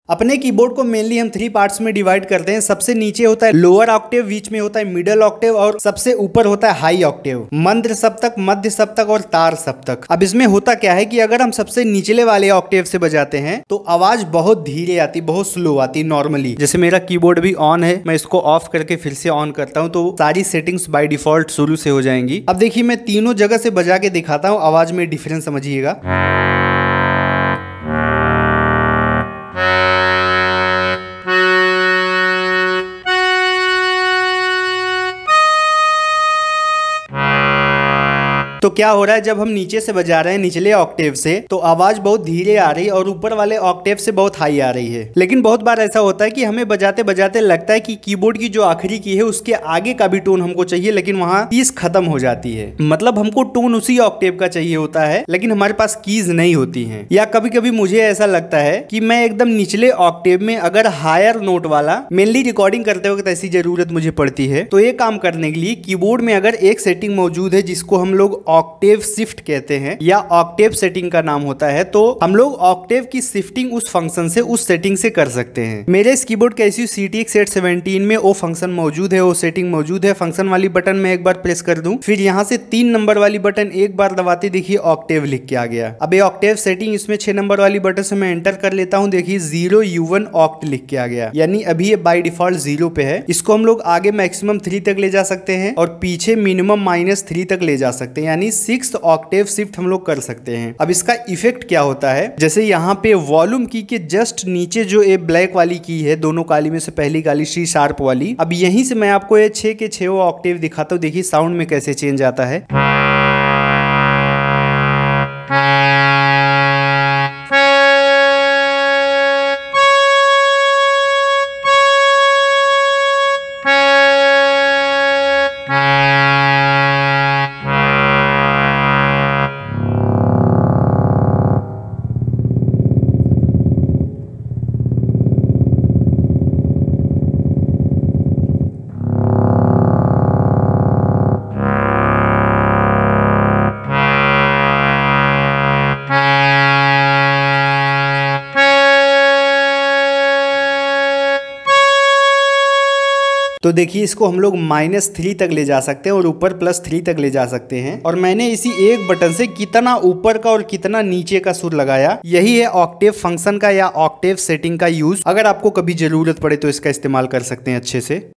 अपने कीबोर्ड को मेनली हम 3 पार्ट्स में डिवाइड करते हैं। सबसे नीचे होता है लोअर ऑक्टेव, बीच में होता है मिडिल ऑक्टेव और सबसे ऊपर होता है हाई ऑक्टेव। मंद्र सप्तक, मध्य सप्तक और तार सप्तक। अब इसमें होता क्या है कि अगर हम सबसे निचले वाले ऑक्टेव से बजाते हैं तो आवाज बहुत धीरे आती, बहुत स्लो आती नॉर्मली। जैसे मेरा कीबोर्ड भी ऑन है, मैं इसको ऑफ करके फिर से ऑन करता हूं तो सारी सेटिंग्स बाय डिफॉल्ट शुरू से हो जाएंगी। अब देखिए मैं तीनों जगह से बजा के दिखाता हूं, आवाज में डिफरेंस समझिएगा। तो क्या हो रहा है, जब हम नीचे से बजा रहे हैं निचले ऑक्टेव से तो आवाज बहुत धीरे आ रही है और ऊपर वाले ऑक्टेव से बहुत हाई आ रही है। लेकिन बहुत बार ऐसा होता है कि हमें बजाते बजाते लगता है कि कीबोर्ड की जो आखिरी की है उसके आगे का भी टोन हमको चाहिए, लेकिन वहां कीज खत्म हो जाती है। मतलब हमको टोन उसी ऑक्टेव का चाहिए होता है लेकिन हमारे पास कीज नहीं होती है। या कभी कभी मुझे ऐसा लगता है कि मैं एकदम निचले ऑक्टेव में अगर हायर नोट वाला, मेनली रिकॉर्डिंग करते वक्त ऐसी जरूरत मुझे पड़ती है, तो ये काम करने के लिए कीबोर्ड में अगर एक सेटिंग मौजूद है जिसको हम लोग ऑक्टेव शिफ्ट कहते हैं या ऑक्टेव सेटिंग का नाम होता है, तो हम लोग ऑक्टेव की शिफ्टिंग उस फंक्शन से, उस सेटिंग से कर सकते हैं। मेरे इस कीबोर्ड Casio CTX 817 में वो फंक्शन मौजूद है, वो सेटिंग मौजूद है। फंक्शन वाली बटन में एक बार प्रेस कर दूं, फिर यहां से 3 नंबर वाली बटन एक बार दबाते देखिए ऑक्टेव लिख के आ गया। अब ये ऑक्टेव सेटिंग इसमें 6 नंबर वाली बटन से मैं एंटर कर लेता हूं, देखिए 0U1 ऑक्ट लिख के आ गया, यानी अभी ये बाय डिफॉल्ट 0 पे है। इसको हम लोग आगे मैक्सिमम 3 तक ले जा सकते हैं और पीछे मिनिमम -3 तक ले जा सकते हैं, यानी 6 ऑक्टेव शिफ्ट हम लोग कर सकते हैं। अब इसका इफेक्ट क्या होता है, जैसे यहाँ पे वॉल्यूम की के जस्ट नीचे जो ये ब्लैक वाली की है, दोनों काली में से पहली काली C शार्प वाली, अब यहीं से मैं आपको ये 6 के 6 ऑक्टेव दिखाता हूँ। देखिए साउंड में कैसे चेंज आता है। तो देखिए इसको हम लोग -3 तक ले जा सकते हैं और ऊपर +3 तक ले जा सकते हैं। और मैंने इसी एक बटन से कितना ऊपर का और कितना नीचे का सुर लगाया, यही है ऑक्टेव फंक्शन का या ऑक्टेव सेटिंग का यूज। अगर आपको कभी जरूरत पड़े तो इसका इस्तेमाल कर सकते हैं अच्छे से।